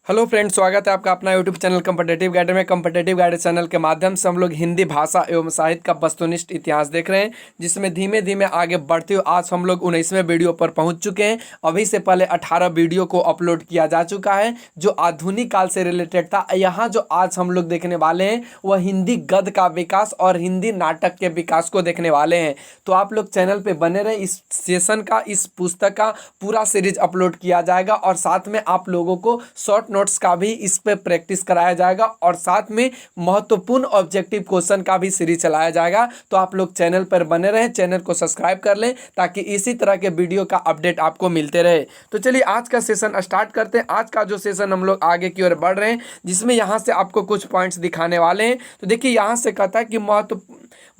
Hello friends, स्वागत है आपका अपना यूट्यूब चैनल कॉम्पिटिटिव गाइड में। कॉम्पिटिटिव गाइड चैनल के माध्यम से हम लोग हिंदी भाषा एवं साहित्य का वस्तुनिष्ठ इतिहास देख रहे हैं, जिसमें धीमे धीमे आगे बढ़ते हुए आज हम लोग 19वें वीडियो पर पहुंच चुके हैं। अभी से पहले 18 वीडियो को अपलोड किया जा चुका है जो आधुनिक काल से रिलेटेड था। यहाँ जो आज हम लोग देखने वाले हैं वह हिंदी गद्य का विकास और हिंदी नाटक के विकास को देखने वाले हैं। तो आप लोग चैनल पर बने रहें। इस सेशन का, इस पुस्तक का पूरा सीरीज अपलोड किया जाएगा और साथ में आप लोगों को शॉर्ट नोट्स का भी इस पे प्रैक्टिस कराया जाएगा और साथ में महत्वपूर्ण ऑब्जेक्टिव क्वेश्चन का भी सीरीज चलाया जाएगा। तो आप लोग चैनल पर बने रहें, चैनल को सब्सक्राइब कर लें ताकि इसी तरह के वीडियो का अपडेट आपको मिलते रहे। तो चलिए आज का सेशन स्टार्ट करते हैं। आज का जो सेशन हम लोग आगे की ओर बढ़ रहे हैं, जिसमें यहाँ से आपको कुछ पॉइंट्स दिखाने वाले हैं। तो देखिए यहाँ से कहता है कि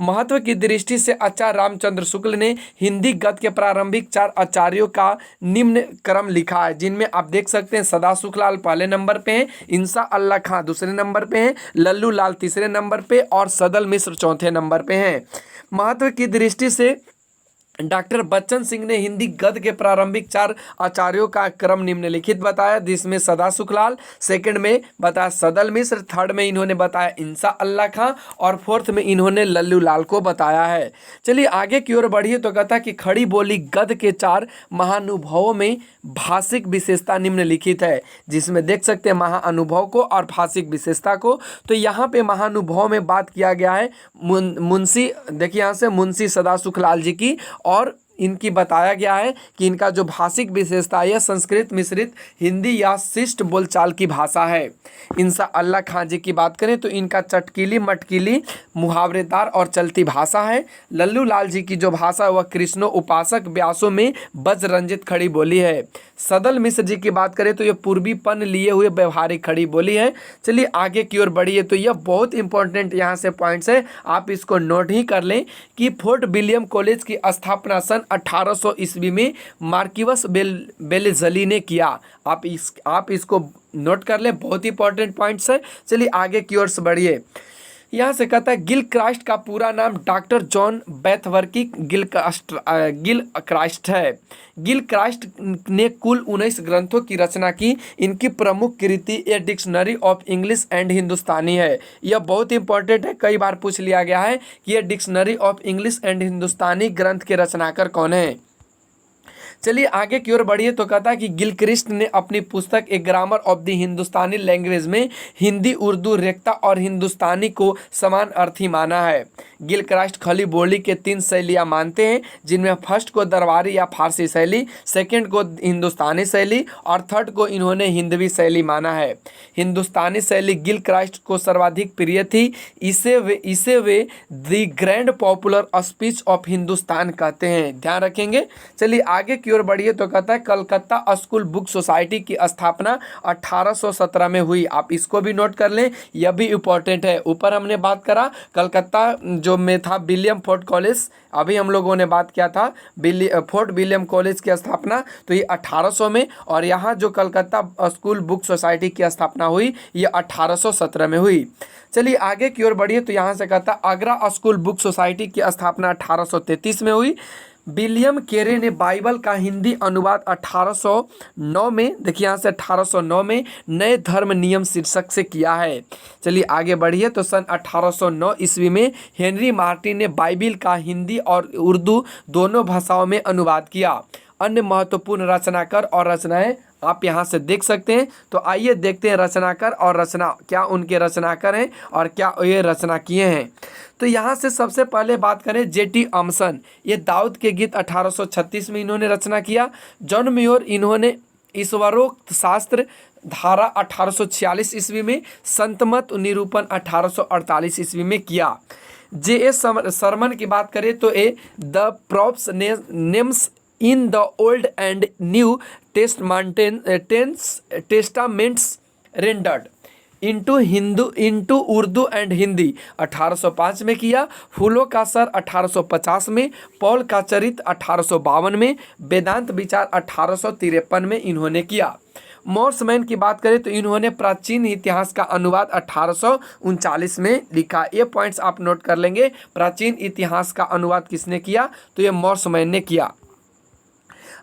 महत्व की दृष्टि से आचार्य रामचंद्र शुक्ल ने हिंदी गद्य के प्रारंभिक 4 आचार्यों का निम्न क्रम लिखा है, जिनमें आप देख सकते हैं सदा सुखलाल पहले नंबर पे हैं, इंसा अल्लाह खां दूसरे नंबर पे हैं, लल्लू लाल तीसरे नंबर पे और सदल मिश्र चौथे नंबर पे हैं। महत्व की दृष्टि से डॉक्टर बच्चन सिंह ने हिंदी गद्य के प्रारंभिक 4 आचार्यों का क्रम निम्नलिखित बताया, जिसमें सदा सुखलाल, सेकंड में बताया सदल मिश्र, थर्ड में इन्होंने बताया इंसा अल्लाह खां और फोर्थ में इन्होंने लल्लू लाल को बताया है। चलिए आगे की ओर बढ़िए। तो कहता कि खड़ी बोली गद्य के 4 महानुभवों में भाषिक विशेषता निम्नलिखित है, जिसमें देख सकते हैं महाअनुभव को और भाषिक विशेषता को। तो यहाँ पे महानुभव में बात किया गया है मुंशी, देखिए यहाँ से मुंशी सदा सुखलाल जी की, और इनकी बताया गया है कि इनका जो भाषिक विशेषता है संस्कृत मिश्रित हिंदी या शिष्ट बोलचाल की भाषा है। इंसा अल्लाह खां जी की बात करें तो इनका चटकीली मटकीली मुहावरेदार और चलती भाषा है। लल्लू लाल जी की जो भाषा है वह कृष्णो उपासक व्यासों में बज रंजित खड़ी बोली है। सदल मिश्र जी की बात करें तो यह पूर्वीपन लिए हुए व्यवहारिक खड़ी बोली है। चलिए आगे की ओर बढ़िए। तो यह बहुत इंपॉर्टेंट यहाँ से पॉइंट्स है, आप इसको नोट ही कर लें कि फोर्ट विलियम कॉलेज की स्थापना सन 1800 ईस्वी में मार्किवस बेलेजली ने किया। आप इसको नोट कर ले, बहुत ही इंपॉर्टेंट पॉइंट्स है। चलिए आगे की ओर से बढ़िए। यहाँ से कहता है गिलक्रास्ट का पूरा नाम डॉक्टर जॉन बैथवर्की गिलक्रास्ट है। गिलक्रास्ट ने कुल 19 ग्रंथों की रचना की। इनकी प्रमुख कृति a dictionary of English and Hindustani है। यह बहुत इंपॉर्टेंट है, कई बार पूछ लिया गया है कि ये डिक्शनरी ऑफ इंग्लिश एंड हिंदुस्तानी ग्रंथ के रचनाकार कौन है। चलिए आगे की ओर बढ़िए। तो कहता है कि गिलक्रिस्ट ने अपनी पुस्तक a grammar of the Hindustani language में हिंदी, उर्दू, रेख्ता और हिंदुस्तानी को समान अर्थी माना है। गिलक्रास्ट खली बोली के 3 शैलियाँ मानते हैं, जिनमें फर्स्ट को दरबारी या फारसी शैली, सेकंड को हिंदुस्तानी शैली और थर्ड को इन्होंने हिंदवी शैली माना है। हिंदुस्तानी शैली गिलक्रास्ट को सर्वाधिक प्रिय थी। इसे way the grand popular speech of Hindustan कहते हैं, ध्यान रखेंगे। चलिए आगे की ओर बढ़िए। तो कहता है कलकत्ता स्कूल बुक सोसाइटी की स्थापना 1817 में हुई। आप इसको भी नोट कर लें, यह भी इंपॉर्टेंट है। ऊपर हमने बात करा कलकत्ता जो में था विलियम फोर्ट कॉलेज, अभी हम लोगों ने बात किया था फोर्ट विलियम कॉलेज की स्थापना, तो ये 1800 में, और यहाँ जो कलकत्ता स्कूल बुक सोसाइटी की स्थापना हुई ये 1817 में हुई। चलिए आगे की ओर बढ़िए। तो यहाँ से कहता आगरा स्कूल बुक सोसाइटी की स्थापना 1833 में हुई। विलियम केरे ने बाइबल का हिंदी अनुवाद 1809 में, देखिए यहाँ से 1809 में नए धर्म नियम शीर्षक से किया है। चलिए आगे बढ़िए। तो सन 1809 ईस्वी में हेनरी मार्टिन ने बाइबिल का हिंदी और उर्दू दोनों भाषाओं में अनुवाद किया। अन्य महत्वपूर्ण रचनाकार और रचनाएं आप यहाँ से देख सकते हैं। तो आइए देखते हैं रचनाकार और रचना, क्या उनके रचनाकार हैं और क्या ये रचना किए हैं। तो यहाँ से सबसे पहले बात करें जेटी अम्सन, ये दाऊद के गीत 1836 में इन्होंने रचना किया। जॉन म्योर, इन्होंने ईश्वरोक्त शास्त्र धारा 1846 ईस्वी में, संतमत निरूपण 1848 ईस्वी में किया। जे शर्मन की बात करें तो a the props names in the old and new testaments rendered into Urdu and Hindi 1805 में किया। फूलों का सर 1850 में, पॉल का चरित्र 1852 में, वेदांत विचार 1853 में इन्होंने किया। मॉर्समैन की बात करें तो इन्होंने प्राचीन इतिहास का अनुवाद 1839 में लिखा। ये पॉइंट्स आप नोट कर लेंगे। प्राचीन इतिहास का अनुवाद किसने किया, तो ये मॉर्समैन ने किया।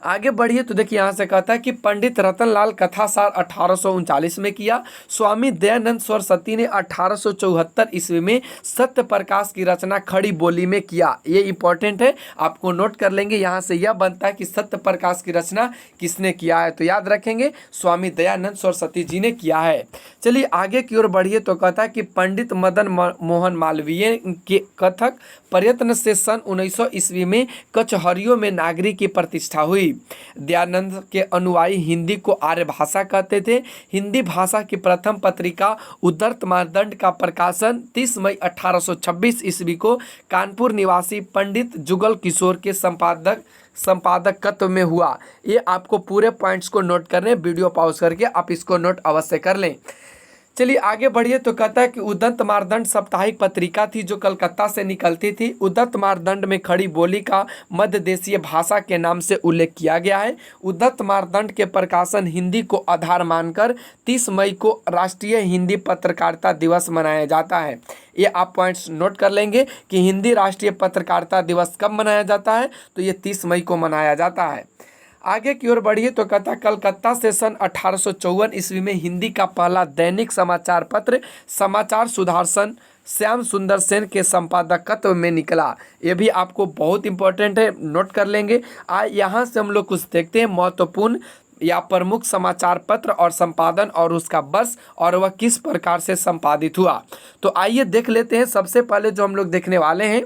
आगे बढ़िए तो देखिए यहाँ से कहता है कि पंडित रतनलाल कथासार 1839 में किया। स्वामी दयानंद सरस्वती ने 1874 ईस्वी में सत्य प्रकाश की रचना खड़ी बोली में किया। ये इंपॉर्टेंट है, आपको नोट कर लेंगे। यहाँ से यह बनता है कि सत्य प्रकाश की रचना किसने किया है, तो याद रखेंगे स्वामी दयानंद सरस्वती जी ने किया है। चलिए आगे की ओर बढ़िए तो कहता है कि पंडित मदन मोहन मालवीय के कथक प्रयत्न से सन 1900 ईस्वी में कचहरियों में नागरिक की प्रतिष्ठा हुई। दयानंद के अनुयायी हिंदी को आर्य भाषा कहते थे। हिंदी भाषा की प्रथम पत्रिका उद्धर्त मानदंड का प्रकाशन 30 मई 1826 ईस्वी को कानपुर निवासी पंडित जुगल किशोर के संपादकत्व में हुआ। ये आपको पूरे पॉइंट्स को नोट करने, वीडियो पॉज करके आप इसको नोट अवश्य कर लें। चलिए आगे बढ़िए तो कहता है कि उद्दत मानदंड साप्ताहिक पत्रिका थी जो कलकत्ता से निकलती थी। उद्दत मानदंड में खड़ी बोली का मध्य देशीय भाषा के नाम से उल्लेख किया गया है। उद्दत मानदंड के प्रकाशन हिंदी को आधार मानकर 30 मई को राष्ट्रीय हिंदी पत्रकारिता दिवस मनाया जाता है। ये आप पॉइंट्स नोट कर लेंगे कि हिंदी राष्ट्रीय पत्रकारिता दिवस कब मनाया जाता है, तो ये 30 मई को मनाया जाता है। आगे की ओर बढ़िए तो कहता कलकत्ता से सन 1854 ईस्वी में हिंदी का पहला दैनिक समाचार पत्र समाचार सुधारसन श्याम सुंदर सेन के संपादकत्व में निकला। ये भी आपको बहुत इंपॉर्टेंट है, नोट कर लेंगे। यहाँ से हम लोग कुछ देखते हैं महत्वपूर्ण या प्रमुख समाचार पत्र और संपादन और उसका वर्ष और वह किस प्रकार से संपादित हुआ। तो आइए देख लेते हैं। सबसे पहले जो हम लोग देखने वाले हैं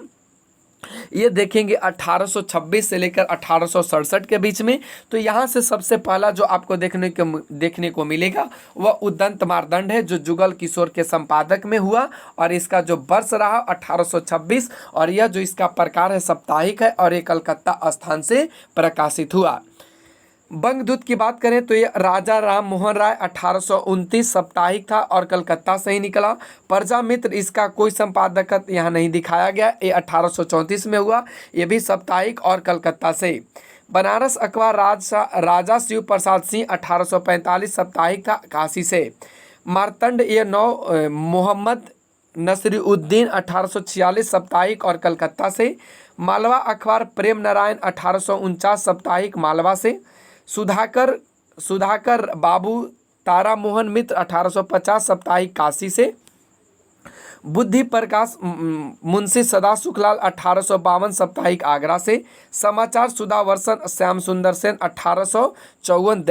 ये देखेंगे 1826 से लेकर 1867 के बीच में। तो यहाँ से सबसे पहला जो आपको देखने को मिलेगा वह उद्दत मानदंड है जो जुगल किशोर के संपादक में हुआ और इसका जो वर्ष रहा 1826 और यह जो इसका प्रकार है साप्ताहिक है और ये कलकत्ता स्थान से प्रकाशित हुआ। बंगदूत की बात करें तो ये राजा राम मोहन राय 1829 साप्ताहिक था और कलकत्ता से ही निकला। प्रजा मित्र इसका कोई संपादक यहाँ नहीं दिखाया गया, ये 1834 में हुआ, ये भी साप्ताहिक और कलकत्ता से। बनारस अखबार राजा शिव प्रसाद सिंह 1845 साप्ताहिक था, काशी से। मार्तंड ये 9 मोहम्मद नसरुद्दीन 1846 साप्ताहिक और कलकत्ता से। मालवा अखबार प्रेम नारायण 1849 साप्ताहिक मालवा से। सुधाकर बाबू तारा मोहन मित्र 1850 साप्ताहिक काशी से। बुद्धि प्रकाश मुंशी सदा सुखलाल 1852 साप्ताहिक आगरा से। समाचार सुधावर्षन श्याम सुंदर सेन 1854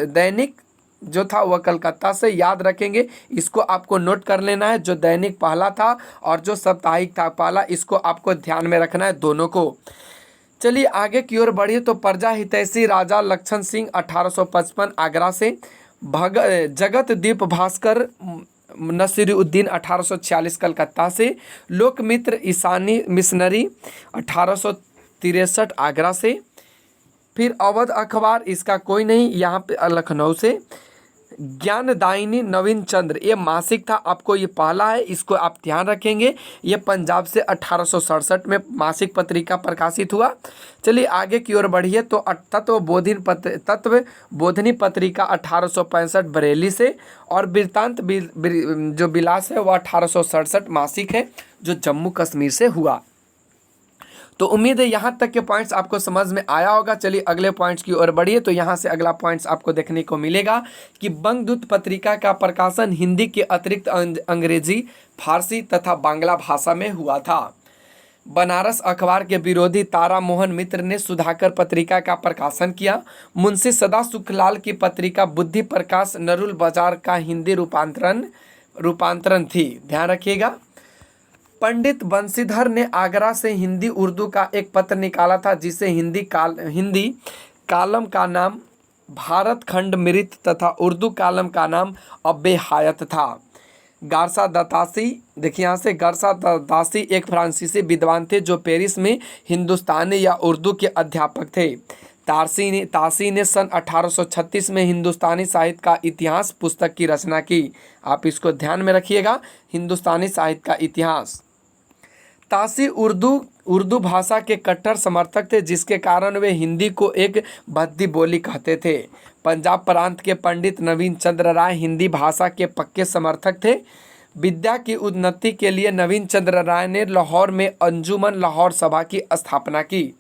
दैनिक जो था वह कलकत्ता से। याद रखेंगे, इसको आपको नोट कर लेना है। जो दैनिक पहला था और जो साप्ताहिक था पहला, इसको आपको ध्यान में रखना है दोनों को। चलिए आगे की ओर बढ़िए तो प्रजा हितैषी राजा लक्ष्मण सिंह 1855 आगरा से। जगतदीप भास्कर नसीरुद्दीन 1846 कलकत्ता से। लोकमित्र ईशानी मिशनरी 1863 आगरा से। फिर अवध अखबार इसका कोई नहीं, यहाँ पे लखनऊ से। ज्ञानदायिनी नवीन चंद्र ये मासिक था, आपको ये पहला है, इसको आप ध्यान रखेंगे। ये पंजाब से 1867 में मासिक पत्रिका प्रकाशित हुआ। चलिए आगे की ओर बढ़िए तो तत्वबोधिनी पत्रिका 1865 बरेली से। और वृत्तांत जो विलास है वह 1867 मासिक है जो जम्मू कश्मीर से हुआ। तो उम्मीद है यहाँ तक के पॉइंट्स आपको समझ में आया होगा। चलिए अगले पॉइंट्स की ओर बढ़िए तो यहाँ से अगला पॉइंट्स आपको देखने को मिलेगा कि बंगदूत पत्रिका का प्रकाशन हिंदी के अतिरिक्त अंग्रेजी, फारसी तथा बांग्ला भाषा में हुआ था। बनारस अखबार के विरोधी तारा मोहन मित्र ने सुधाकर पत्रिका का प्रकाशन किया। मुंशी सदा सुखलाल की पत्रिका बुद्धि प्रकाश नरुल बाजार का हिंदी रूपांतरण थी, ध्यान रखिएगा। पंडित बंशीधर ने आगरा से हिंदी उर्दू का एक पत्र निकाला था जिसे हिंदी कालम का नाम भारत खंड मृत तथा उर्दू कालम का नाम अब्बे हायत था। गारसा दतासी, देखिए यहाँ से, गारसा दतासी एक फ्रांसीसी विद्वान थे जो पेरिस में हिंदुस्तानी या उर्दू के अध्यापक थे। तासी ने सन 1836 में हिंदुस्तानी साहित्य का इतिहास पुस्तक की रचना की। आप इसको ध्यान में रखिएगा, हिंदुस्तानी साहित्य का इतिहास। तासी उर्दू भाषा के कट्टर समर्थक थे जिसके कारण वे हिंदी को एक भद्दी बोली कहते थे। पंजाब प्रांत के पंडित नवीन चंद्र राय हिंदी भाषा के पक्के समर्थक थे। विद्या की उन्नति के लिए नवीन चंद्र राय ने लाहौर में अंजुमन लाहौर सभा की स्थापना की।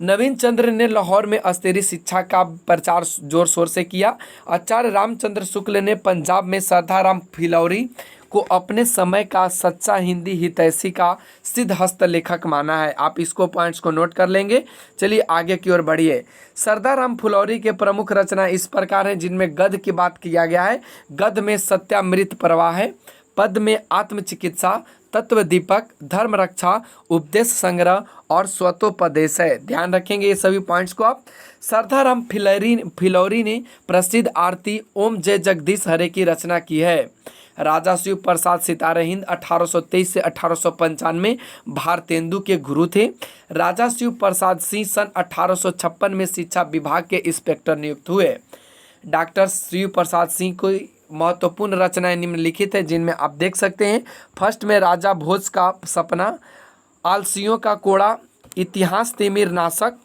नवीन चंद्र ने लाहौर में अस्तेरी शिक्षा का प्रचार जोर शोर से किया। आचार्य रामचंद्र शुक्ल ने पंजाब में सरदाराम फिलौरी को अपने समय का सच्चा हिंदी हितैषी का सिद्ध हस्त लेखक माना है। आप इसको पॉइंट्स को नोट कर लेंगे। चलिए आगे की ओर बढ़िए। सरदाराम फुलौरी के प्रमुख रचना इस प्रकार हैं, जिनमें गद्य की बात किया गया है। गद्य में सत्यामृत प्रवाह है, पद में आत्मचिकित्सा, तत्व दीपक, धर्म रक्षा, उपदेश संग्रह और स्वतोपदेश है। ध्यान रखेंगे ये सभी पॉइंट्स को आप। सरदाराम फिलौरी ने प्रसिद्ध आरती ओम जय जगदीश हरे की रचना की है। राजा शिव प्रसाद सितारे हिंद 1823 से 1895 भारतेंदु के गुरु थे। राजा शिव प्रसाद सिंह सन 1856 में शिक्षा विभाग के इंस्पेक्टर नियुक्त हुए। डॉक्टर शिव प्रसाद सिंह को महत्वपूर्ण रचनाएं निम्नलिखित है, जिनमें आप देख सकते हैं। फर्स्ट में राजा भोज का सपना, आलसियों का कोड़ा, इतिहास तिमिर नाशक,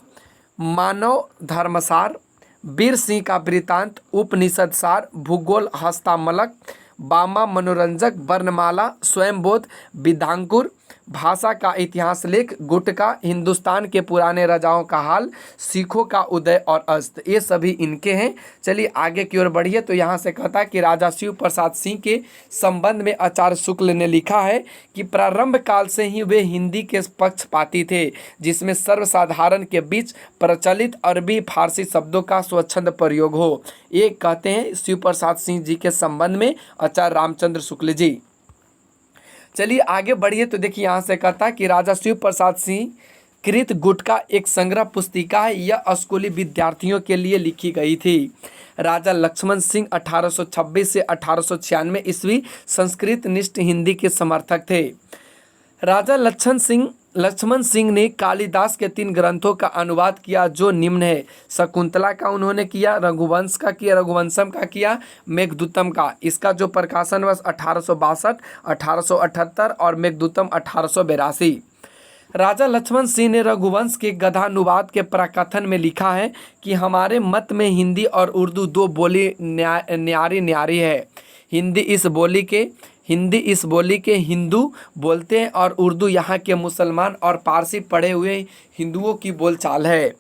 मानव धर्मसार, वीर सिंह का वृतांत, उपनिषद सार, भूगोल हस्तामलक, बामा मनोरंजक, वर्णमाला, स्वयंबोध, विधांकुर, भाषा का इतिहास लेख, गुटका, हिंदुस्तान के पुराने राजाओं का हाल, सिखों का उदय और अस्त, ये सभी इनके हैं। चलिए आगे की ओर बढ़िए। तो यहाँ से कहता है कि राजा शिव प्रसाद सिंह के संबंध में आचार्य शुक्ल ने लिखा है कि प्रारंभ काल से ही वे हिंदी के पक्षपाती थे, जिसमें सर्वसाधारण के बीच प्रचलित अरबी फारसी शब्दों का स्वच्छंद प्रयोग हो। ये कहते हैं शिव प्रसाद सिंह जी के संबंध में आचार्य रामचंद्र शुक्ल जी। चलिए आगे बढ़िए। तो देखिए यहाँ से कहता है कि राजा शिव प्रसाद सिंह कृत गुटका एक संग्रह पुस्तिका है। यह स्कूली विद्यार्थियों के लिए लिखी गई थी। राजा लक्ष्मण सिंह 1826 से 1896 ईस्वी संस्कृत निष्ठ हिंदी के समर्थक थे। राजा लक्ष्मण सिंह ने कालिदास के 3 ग्रंथों का अनुवाद किया, जो निम्न है। शकुंतला का उन्होंने किया, रघुवंश का किया, रघुवंशम का किया, मेघदूतम का। इसका जो प्रकाशन वर्ष 1862, 1878 और मेघदूतम 1882। राजा लक्ष्मण सिंह ने रघुवंश के गद्यानुवाद के प्रकथन में लिखा है कि हमारे मत में हिंदी और उर्दू 2 बोली न्यारी है। हिंदी इस बोली के हिंदू बोलते हैं और उर्दू यहाँ के मुसलमान और पारसी पढ़े हुए हिंदुओं की बोलचाल है।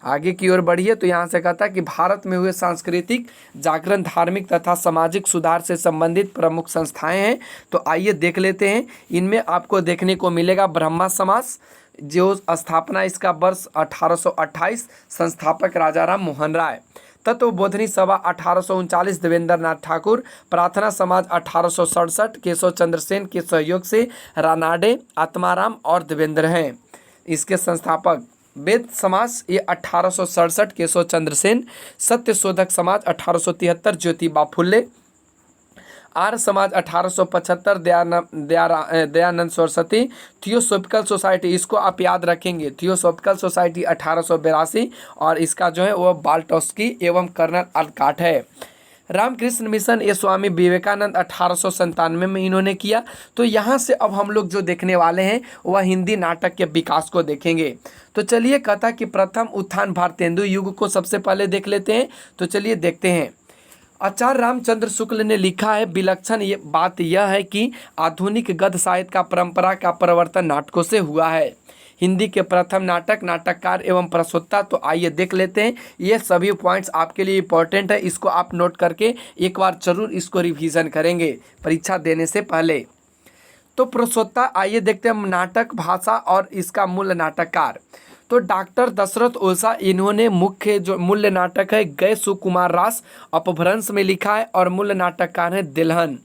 आगे की ओर बढ़िए। तो यहाँ से कहता है कि भारत में हुए सांस्कृतिक जागरण, धार्मिक तथा सामाजिक सुधार से संबंधित प्रमुख संस्थाएं हैं। तो आइए देख लेते हैं। इनमें आपको देखने को मिलेगा ब्रह्मा समाज, जो स्थापना इसका वर्ष 1828, संस्थापक राजाराम मोहन राय। तत्वबोधिनी सभा 1839 देवेंद्र नाथ ठाकुर। प्रार्थना समाज 1867 केशव चंद्र सेन के सहयोग से रानाडे, आत्माराम और देवेंद्र हैं इसके संस्थापक। वेद समाज ये 1867 केशव चंद्र सेन। सत्य शोधक समाज 1873 ज्योतिबा फुल्ले। आर्य समाज 1875 दयानंद सरस्वती। थियोसॉफिकल सोसाइटी, इसको आप याद रखेंगे, थियोसॉफिकल सोसाइटी 1882 और इसका जो है वो बाल्टोस्की एवं कर्नल अलकाट है। रामकृष्ण मिशन ये स्वामी विवेकानंद 1897 में इन्होंने किया। तो यहाँ से अब हम लोग जो देखने वाले हैं वह हिंदी नाटक के विकास को देखेंगे। तो चलिए कहता कि प्रथम उत्थान भारतेंदु युग को सबसे पहले देख लेते हैं। तो चलिए देखते हैं। आचार्य रामचंद्र शुक्ल ने लिखा है, विलक्षण ये बात यह है कि आधुनिक गद्य साहित्य का परंपरा का परिवर्तन नाटकों से हुआ है। हिंदी के प्रथम नाटक, नाटककार एवं प्रस्तोता। तो आइए देख लेते हैं। ये सभी पॉइंट्स आपके लिए इंपॉर्टेंट है, इसको आप नोट करके एक बार जरूर इसको रिवीजन करेंगे परीक्षा देने से पहले। तो प्रस्तोता, आइए देखते हैं नाटक, भाषा और इसका मूल नाटककार। तो डॉक्टर दशरथ ओझा, इन्होंने मुख्य जो मूल्य नाटक है गए सुकुमार रास अपभ्रंश में लिखा है और मूल नाटककार है दिलहन।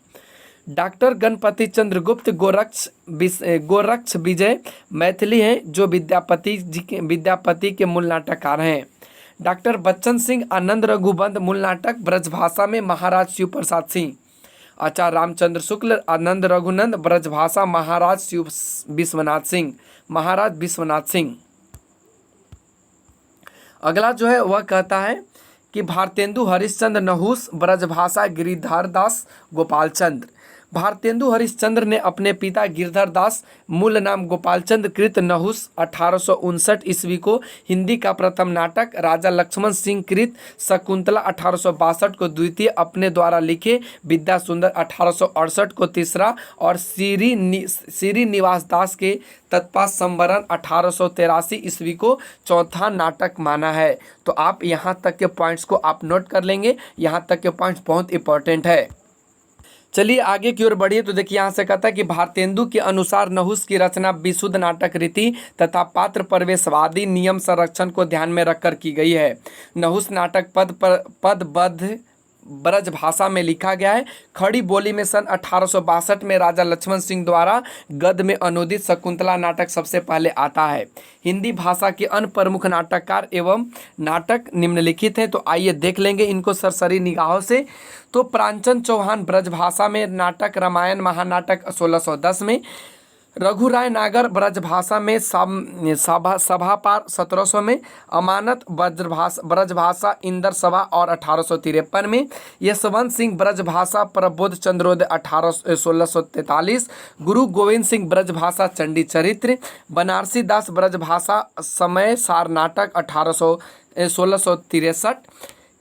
डॉक्टर गणपति चंद्र गुप्त गोरक्ष विजय मैथिली हैं, जो विद्यापति के मूल नाटककार हैं। डॉक्टर बच्चन सिंह आनंद रघुबंध मूल नाटक ब्रजभाषा में महाराज शिव प्रसाद सिंह। आचार्य रामचंद्र शुक्ल आनंद रघुनंद ब्रजभाषा महाराज विश्वनाथ सिंह। अगला जो है वह कहता है कि भारतेंदु हरिश्चंद्र नहुस ब्रजभाषा गिरिधर दास गोपाल चंद्र। भारतेंदु हरिश्चंद्र ने अपने पिता गिरधर दास मूल नाम गोपालचंद्र कृत नहुस 1859 ईस्वी को हिंदी का प्रथम नाटक राजा लक्ष्मण सिंह कृत शकुंतला 1862 को द्वितीय, अपने द्वारा लिखे विद्या सुंदर 1868 को तीसरा और श्रीनिवास दास के तत्पात संवरण 1883 ईस्वी को चौथा नाटक माना है। तो आप यहाँ तक के पॉइंट्स को आप नोट कर लेंगे, यहाँ तक के पॉइंट्स बहुत इंपॉर्टेंट है। चलिए आगे की ओर बढ़िए। तो देखिए यहाँ से कहता है कि भारतेंदु के अनुसार नहुस की रचना विशुद्ध नाटक रीति तथा पात्र प्रवेशवादी नियम संरक्षण को ध्यान में रखकर की गई है। नहुस नाटक पदबद्ध ब्रज भाषा में लिखा गया है। खड़ी बोली में सन 1862 में राजा लक्ष्मण सिंह द्वारा गद्य में अनुदित शकुंतला नाटक सबसे पहले आता है। हिंदी भाषा के अन्य प्रमुख नाटककार एवं नाटक निम्नलिखित हैं, तो आइए देख लेंगे इनको सरसरी निगाहों से। तो प्राणचंद चौहान ब्रज भाषा में नाटक रामायण महानाटक 1610 में, रघुराय नागर ब्रजभाषा में सभापार 1700 में, अमानत ब्रजभाषा इंदर सभा और 1853 में, यशवंत सिंह ब्रजभाषा प्रबोध चंद्रोदय 1643, गुरु गोविंद सिंह ब्रजभाषा चंडी चरित्र, बनारसी दास ब्रजभाषा समय सार नाटक 1663,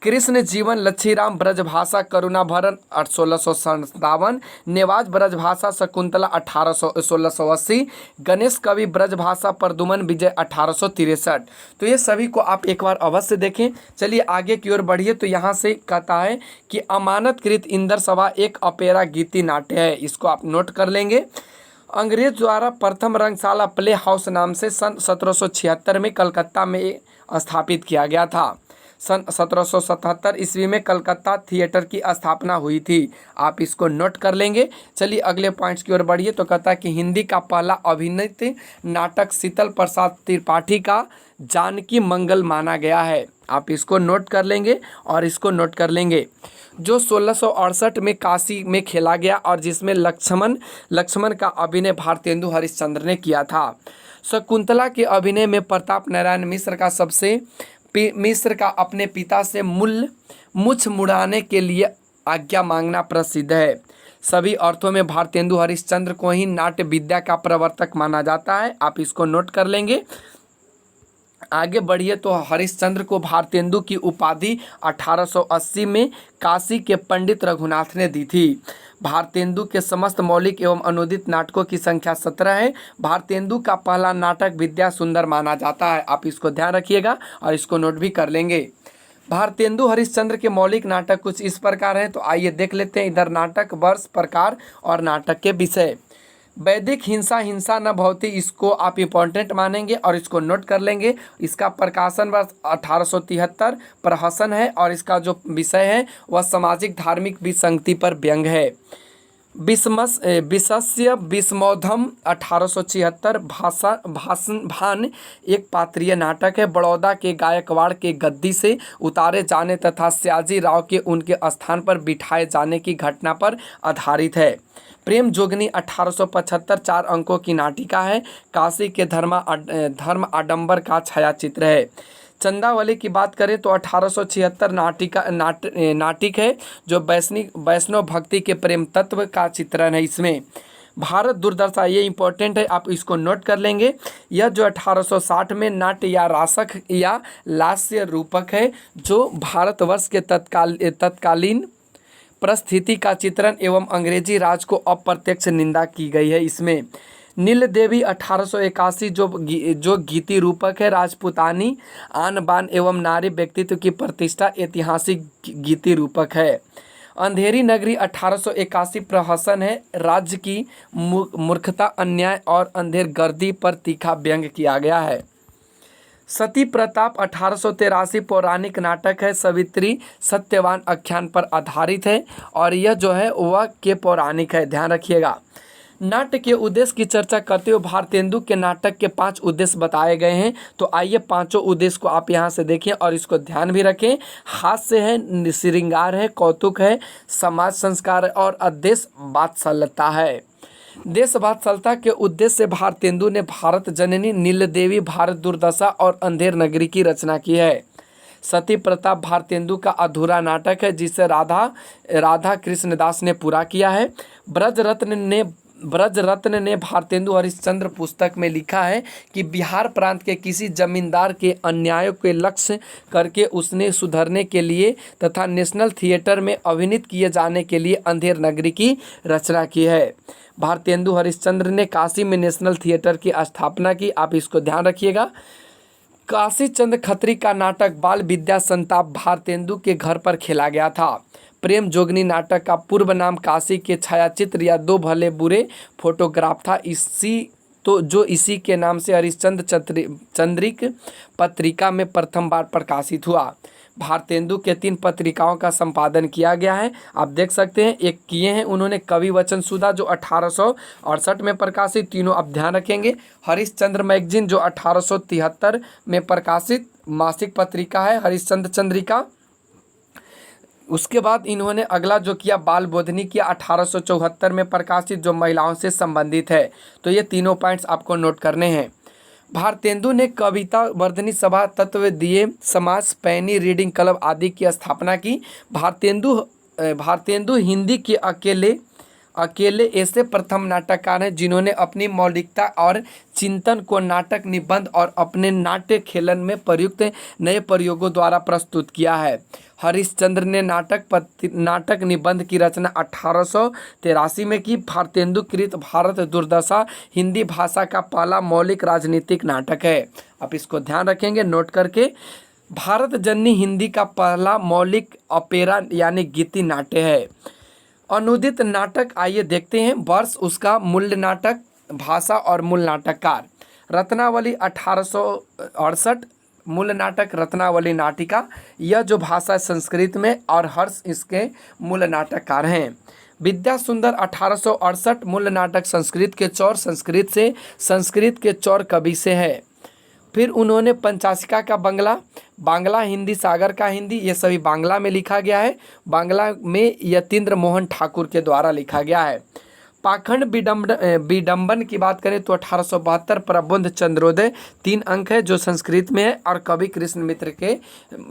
कृष्ण जीवन लच्छीराम ब्रजभाषा करुणाभरण 1657, नेवाज ब्रजभाषा शकुंतला 1680, गणेश कवि ब्रजभाषा प्रदुमन विजय 1863। तो ये सभी को आप एक बार अवश्य देखें। चलिए आगे की ओर बढ़िए। तो यहाँ से कहता है कि अमानतकृत इंदर सभा एक अपेरा गीति नाट्य है, इसको आप नोट कर लेंगे। अंग्रेज द्वारा प्रथम रंगशाला प्ले हाउस नाम से सन 1776 में कलकत्ता में स्थापित किया गया था। सन 1777 ईस्वी में कलकत्ता थिएटर की स्थापना हुई थी, आप इसको नोट कर लेंगे। चलिए अगले पॉइंट्स की ओर बढ़िए। तो कहता है कि हिंदी का पहला अभिनीत नाटक शीतल प्रसाद त्रिपाठी का जानकी मंगल माना गया है, आप इसको नोट कर लेंगे और इसको नोट कर लेंगे, जो 1668 में काशी में खेला गया और जिसमें लक्ष्मण का अभिनय भारतेंदु हरिश्चंद्र ने किया था। शकुंतला के अभिनय में प्रताप नारायण मिश्र का अपने पिता से मुछ मुड़ाने के लिए आज्ञा मांगना प्रसिद्ध है। सभी अर्थों में भारतेंदु हरिश्चंद्र को ही नाट्य विद्या का प्रवर्तक माना जाता है, आप इसको नोट कर लेंगे। आगे बढ़िए। तो हरिश्चंद्र को भारतेंदु की उपाधि 1880 में काशी के पंडित रघुनाथ ने दी थी। भारतेंदु के समस्त मौलिक एवं अनुदित नाटकों की संख्या 17 है। भारतेंदु का पहला नाटक विद्या सुंदर माना जाता है, आप इसको ध्यान रखिएगा और इसको नोट भी कर लेंगे। भारतेंदु हरिश्चंद्र के मौलिक नाटक कुछ इस प्रकार हैं, तो आइए देख लेते हैं। इधर नाटक वर्ष, प्रकार और नाटक के विषय। वैदिक हिंसा न भवती, इसको आप इम्पोर्टेंट मानेंगे और इसको नोट कर लेंगे। इसका प्रकाशन वर्ष 1873 प्रहसन है और इसका जो विषय है वह सामाजिक धार्मिक विसंगति पर व्यंग है। विशस्य विस्मोधम 1876 भान एक पात्रीय नाटक है। बड़ौदा के गायकवाड़ के गद्दी से उतारे जाने तथा सयाजी राव के उनके स्थान पर बिठाए जाने की घटना पर आधारित है। प्रेम जोगनी 1875 4 अंकों की नाटिका है। काशी के धर्म आडंबर का छायाचित्र है। चंदावली की बात करें तो 1876 नाटिक है जो वैष्णव भक्ति के प्रेम तत्व का चित्रण है। इसमें भारत दुर्दशा, ये इंपॉर्टेंट है, आप इसको नोट कर लेंगे। यह जो 1860 में नाट्य या रासक या लास्य रूपक है, जो भारतवर्ष के तत्कालीन परिस्थिति का चित्रण एवं अंग्रेजी राज को अप्रत्यक्ष निंदा की गई है। इसमें नील देवी 1881 जो गीति रूपक है। राजपूतानी आन बान एवं नारी व्यक्तित्व की प्रतिष्ठा ऐतिहासिक गीति रूपक है। अंधेरी नगरी 1881 प्रहसन है। राज्य की मूर्खता, अन्याय और अंधेरगर्दी पर तीखा व्यंग किया गया है। सती प्रताप 1883 पौराणिक नाटक है। सवित्री सत्यवान आख्यान पर आधारित है और यह जो है वह के पौराणिक है, ध्यान रखिएगा। नाट्य के उद्देश्य की चर्चा करते हुए भारतेंदु के नाटक के 5 उद्देश्य बताए गए हैं, तो आइए पांचों उद्देश्य को आप यहाँ से देखें और इसको ध्यान भी रखें। हास्य है, श्रृंगार है, कौतुक है, समाज संस्कार है और देश वात्सल्यता है। देश वात्सल्यता के उद्देश्य से भारतेंदु ने भारत जननी, नील देवी, भारत दुर्दशा और अंधेर नगरी की रचना की है। सती प्रताप भारतेंदु का अधूरा नाटक है जिसे राधा कृष्णदास ने पूरा किया है। ब्रजरत्न ने भारतेंदु हरिश्चंद्र पुस्तक में लिखा है कि बिहार प्रांत के किसी जमींदार के अन्यायों के लक्ष्य करके उसने सुधरने के लिए तथा नेशनल थिएटर में अभिनीत किए जाने के लिए अंधेर नगरी की रचना की है। भारतेंदु हरिश्चंद्र ने काशी में नेशनल थिएटर की स्थापना की। आप इसको ध्यान रखिएगा। काशी चंद खत्री का नाटक बाल विद्या संताप भारतेंदु के घर पर खेला गया था। प्रेम जोगनी नाटक का पूर्व नाम काशी के छायाचित्र या दो भले बुरे फोटोग्राफ था। इसी के नाम से हरिश्चंद्र चंद्रिक पत्रिका में प्रथम बार प्रकाशित हुआ। भारतेंदु के 3 पत्रिकाओं का संपादन किया गया है। आप देख सकते हैं, एक किए हैं उन्होंने कवि वचन सुधा जो 1868 में प्रकाशित, तीनों आप ध्यान रखेंगे। हरिश्चंद्र मैगजीन जो 1873 में प्रकाशित मासिक पत्रिका है हरिश्चंद्र चंद्रिका। उसके बाद इन्होंने अगला जो किया बाल बोधनी किया 1874 में प्रकाशित जो महिलाओं से संबंधित है। तो ये तीनों पॉइंट्स आपको नोट करने हैं। भारतेंदु ने कविता वर्धनी सभा तत्व दिए समाज पैनी रीडिंग क्लब आदि की स्थापना की। भारतेंदु हिंदी के अकेले ऐसे प्रथम नाटककार हैं जिन्होंने अपनी मौलिकता और चिंतन को नाटक निबंध और अपने नाट्य खेलन में प्रयुक्त नए प्रयोगों द्वारा प्रस्तुत किया है। हरिश्चंद्र ने नाटक निबंध की रचना 1883 में की। भारतेंदु कृत भारत दुर्दशा हिंदी भाषा का पहला मौलिक राजनीतिक नाटक है। आप इसको ध्यान रखेंगे नोट करके। भारत जननी हिंदी का पहला मौलिक ऑपेरा यानी गीति नाट्य है। अनुदित नाटक आइए देखते हैं। वर्ष उसका मूल नाटक, भाषा और मूल नाटककार। रत्नावली 1868 मूल नाटक रत्नावली नाटिका। यह जो भाषा संस्कृत में और हर्ष इसके मूल नाटककार हैं। विद्या सुंदर 1868 मूल नाटक संस्कृत के चौर कवि से है। फिर उन्होंने पंचाशिका का बांग्ला हिंदी सागर का हिंदी ये सभी बांग्ला में लिखा गया है। बांग्ला में यतीन्द्र मोहन ठाकुर के द्वारा लिखा गया है। पाखंड विडंबन की बात करें तो 1872 प्रबंध चंद्रोदय 3 अंक है जो संस्कृत में है और कवि कृष्ण मित्र के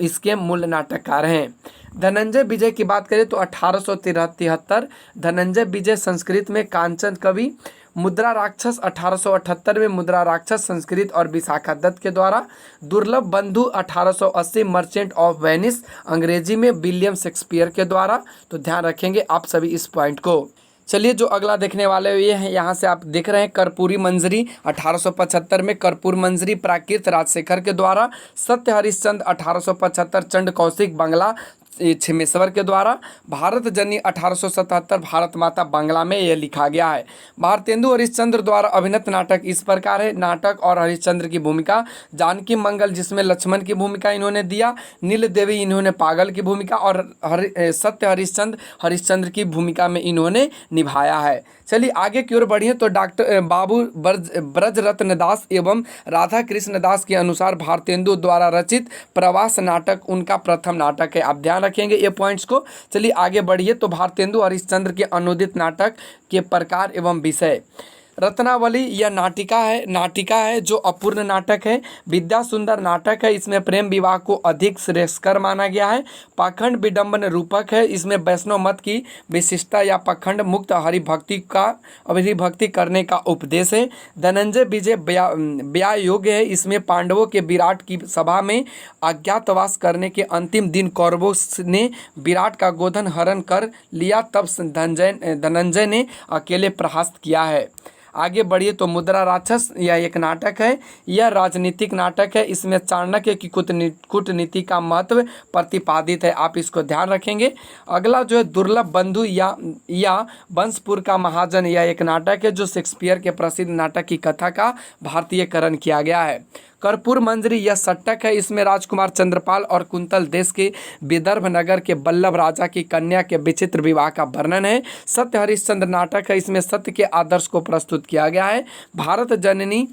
इसके मूल नाटककार हैं। धनंजय विजय की बात करें तो 1873 धनंजय विजय संस्कृत में कांचन कवि। मुद्रा राक्षस 1878 में मुद्रा राक्षस संस्कृत और विशाखा दत्त के द्वारा। दुर्लभ बंधु 1880 मर्चेंट ऑफ वेनिस अंग्रेजी में विलियम शेक्सपियर के द्वारा। तो ध्यान रखेंगे आप सभी इस पॉइंट को। चलिए जो अगला देखने वाले ये हैं, यहाँ से आप देख रहे हैं कर्पूरी मंजरी 1875 में कर्पूर मंजरी प्राकृत राजशेखर के द्वारा। सत्य हरिश्चंद्र 1875 चंड कौशिक बांग्ला छिमेश्वर के द्वारा। भारत जननी 1877 भारत माता बांग्ला में यह लिखा गया है। भारतेंदु हरिश्चंद्र द्वारा अभिनीत नाटक इस प्रकार है। नाटक और हरिश्चंद्र की भूमिका। जानकी मंगल जिसमें लक्ष्मण की भूमिका इन्होंने दिया। नील देवी इन्होंने पागल की भूमिका और सत्य हरिश्चंद्र की भूमिका में इन्होंने निभाया है। चलिए आगे की ओर बढ़िए तो डॉक्टर बाबू ब्रजरत्न दास एवं राधा कृष्ण दास के अनुसार भारतेंदु द्वारा रचित प्रवास नाटक उनका प्रथम नाटक है। आप ध्यान रखेंगे ये पॉइंट्स को। चलिए आगे बढ़िए तो भारतेंदु हरिश्चंद्र के अनुदित नाटक के प्रकार एवं विषय। रत्नावली यह नाटिका है जो अपूर्ण नाटक है। विद्या सुंदर नाटक है, इसमें प्रेम विवाह को अधिक श्रेयस्कर माना गया है। पाखंड विडंबन रूपक है, इसमें वैष्णव मत की विशिष्टता या पाखंड मुक्त हरिभक्ति करने का उपदेश है। धनंजय विजय ब्याह योग्य है, इसमें पांडवों के विराट की सभा में अज्ञातवास करने के अंतिम दिन कौरवों ने विराट का गोधन हरण कर लिया, तब धनंजय ने अकेले प्रहार किया है। आगे बढ़िए तो मुद्रा राक्षस यह एक नाटक है। यह राजनीतिक नाटक है, इसमें चाणक्य की कूटनीति का महत्व प्रतिपादित है। आप इसको ध्यान रखेंगे। अगला जो है दुर्लभ बंधु या वंशपुर का महाजन यह एक नाटक है जो शेक्सपियर के प्रसिद्ध नाटक की कथा का भारतीयकरण किया गया है। कर्पूर मंजरी यह सट्टक है, इसमें राजकुमार चंद्रपाल और कुंतल देश के विदर्भ नगर के बल्लभ राजा की कन्या के विचित्र विवाह का वर्णन है। सत्य हरिश्चंद्र नाटक है, इसमें सत्य के आदर्श को प्रस्तुत किया गया है। भारत जननी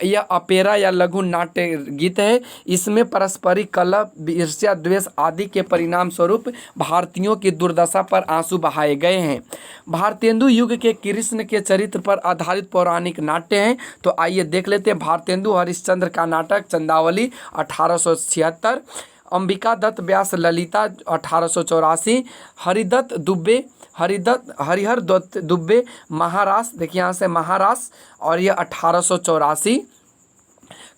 यह अपेरा या लघु नाट्य गीत है, इसमें पारस्परिक कलह ईर्ष्या द्वेष आदि के परिणाम स्वरूप भारतीयों की दुर्दशा पर आंसू बहाए गए हैं। भारतेंदु युग के कृष्ण के चरित्र पर आधारित पौराणिक नाट्य हैं। तो आइए देख लेते हैं भारतेंदु हरिश्चंद्र का नाटक चंदावली 1876। अंबिका दत्त व्यास ललिता 1884, हरिहर दत्त दुबे महाराष्ट्र, देखिए यहाँ से महाराष्ट्र, और ये 1884।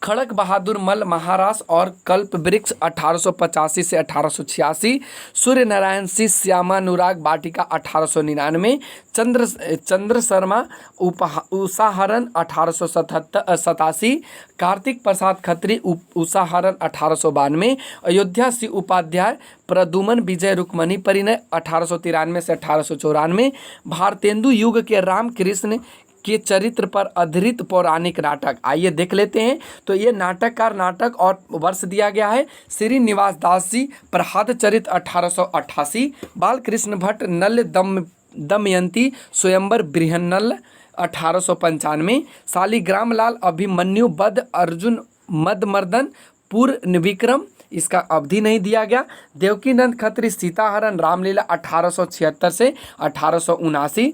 खड़क बहादुर मल महाराष्ट्र और कल्प वृक्ष 1885 से 1886। सूर्य नारायण सिंह श्यामानुराग वाटिका 1899। चंद्र शर्मा उषाहरण 1887। कार्तिक प्रसाद खत्री उषाहरण 1892। अयोध्या सिंह उपाध्याय प्रदुमन विजय रुक्मणी परिणय 1893 से 1894। भारतेंदु युग के रामकृष्ण के चरित्र पर आधारित पौराणिक नाटक, आइए देख लेते हैं। तो ये नाटककार, नाटक और वर्ष दिया गया है श्रीनिवास दास जी, प्रहलाद चरित 1888। बालकृष्ण भट्ट नल दमयंती स्वयंवर बृहन्नल 1895। शालिग्राम लाल अभिमन्यु वध अर्जुन मदमर्दन पूर्ण विक्रम, इसका अवधि नहीं दिया गया। देवकीनंद खत्री सीताहरण रामलीला 1876 से 1879।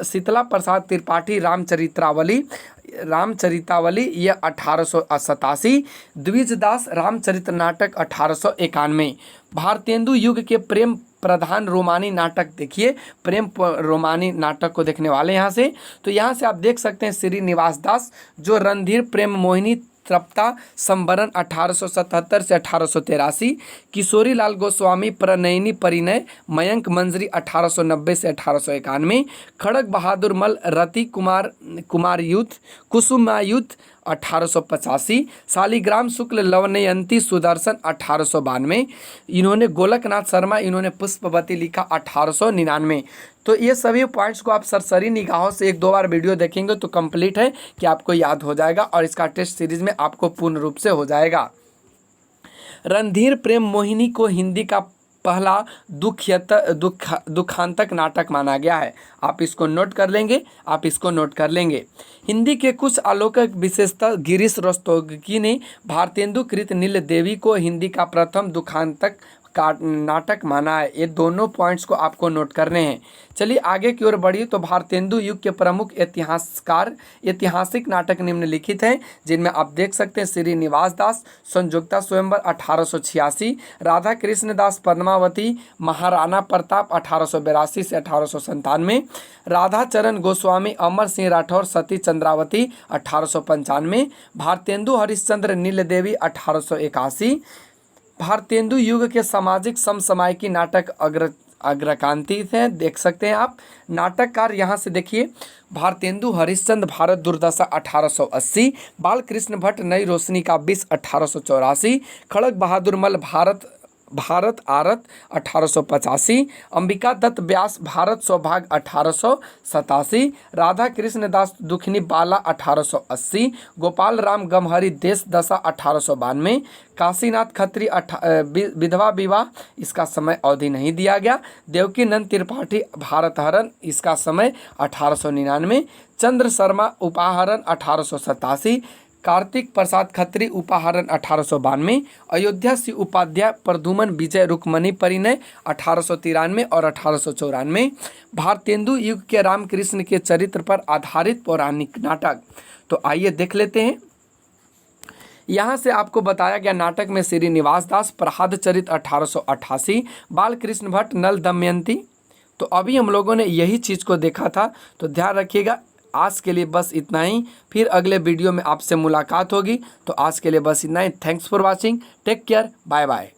शीतला प्रसाद त्रिपाठी रामचरितावली ये 1887। द्विजदास रामचरित नाटक 1891। भारतेंदु युग के प्रेम प्रधान रोमानी नाटक, देखिए प्रेम रोमानी नाटक को देखने वाले यहाँ से, तो यहाँ से आप देख सकते हैं श्रीनिवास दास जो रणधीर प्रेम मोहिनी तृप्ता संवरण 1877 से 1883। किशोरी लाल गोस्वामी प्रणयनी परिणय मयंक मंजरी 1890 से 1891। खड़ग बहादुर मल रति कुमार युद्ध कुसुमायुद्ध 1885। शालिग्राम शुक्ल लवनयंती सुदर्शन 1892। इन्होंने गोलकनाथ शर्मा इन्होंने पुष्पवती लिखा 1899। तो ये सभी पॉइंट्स को आप सरसरी निगाहों से एक दो बार वीडियो देखेंगे तो कंप्लीट है कि आपको याद हो जाएगा और इसका टेस्ट सीरीज में आपको पूर्ण रूप से हो जाएगा। रणधीर प्रेम मोहिनी को हिंदी का पहला दुखांतक नाटक माना गया है। आप इसको नोट कर लेंगे। हिंदी के कुछ अलौकिक विशेषता गिरीश रस्तोगी ने भारतेंदु कृत नील देवी को हिंदी का प्रथम दुखांतक का नाटक माना है। ये दोनों पॉइंट्स को आपको नोट करने हैं। चलिए आगे की ओर बढ़िए। तो भारतेंदु युग के प्रमुख ऐतिहासिक नाटक निम्नलिखित हैं, जिनमें आप देख सकते हैं श्रीनिवास दास संयुक्ता स्वयंवर 1886, राधा कृष्ण दास पद्मावती महाराणा प्रताप 1882 से 1897, राधा चरण गोस्वामी अमर सिंह राठौर सती चंद्रावती 1895, भारतेंदु हरिश्चंद्र नीलदेवी 1881। भारतेंदु युग के सामाजिक समसामयिकी नाटक अग्रकांती हैं, देख सकते हैं आप। नाटककार यहाँ से देखिए, भारतेंदु हरिश्चंद्र भारत दुर्दशा 1880, बालकृष्ण भट्ट नई रोशनी का विष 1884, खड़ग बहादुर मल भारत आरत 1885, अंबिका दत्त व्यास भारत सौभाग्य 1887, राधा कृष्ण दास दुखनी बाला 1880, गोपाल राम गमहरी देश दशा 1892, काशीनाथ खत्री विधवा विवाह, इसका समय अवधि नहीं दिया गया। देवकी नंद त्रिपाठी भारत हरण, इसका समय 1899, चंद्र शर्मा उपाहरण 1887, कार्तिक प्रसाद खत्री उपाहरण 1892, अयोध्या सिंह उपाध्याय प्रदुमन विजय रुक्मणी परिणय 1893 और 1894, भारतेंदु युग के रामकृष्ण के चरित्र पर आधारित पौराणिक नाटक। तो आइए देख लेते हैं। यहाँ से आपको बताया गया नाटक में श्रीनिवास दास प्रहलाद चरित 1888, बालकृष्ण भट्ट नल दमयंती। तो अभी हम लोगों ने यही चीज़ को देखा था, तो ध्यान रखिएगा। आज के लिए बस इतना ही, फिर अगले वीडियो में आपसे मुलाकात होगी। तो आज के लिए बस इतना ही। Thanks for watching, take care, bye bye.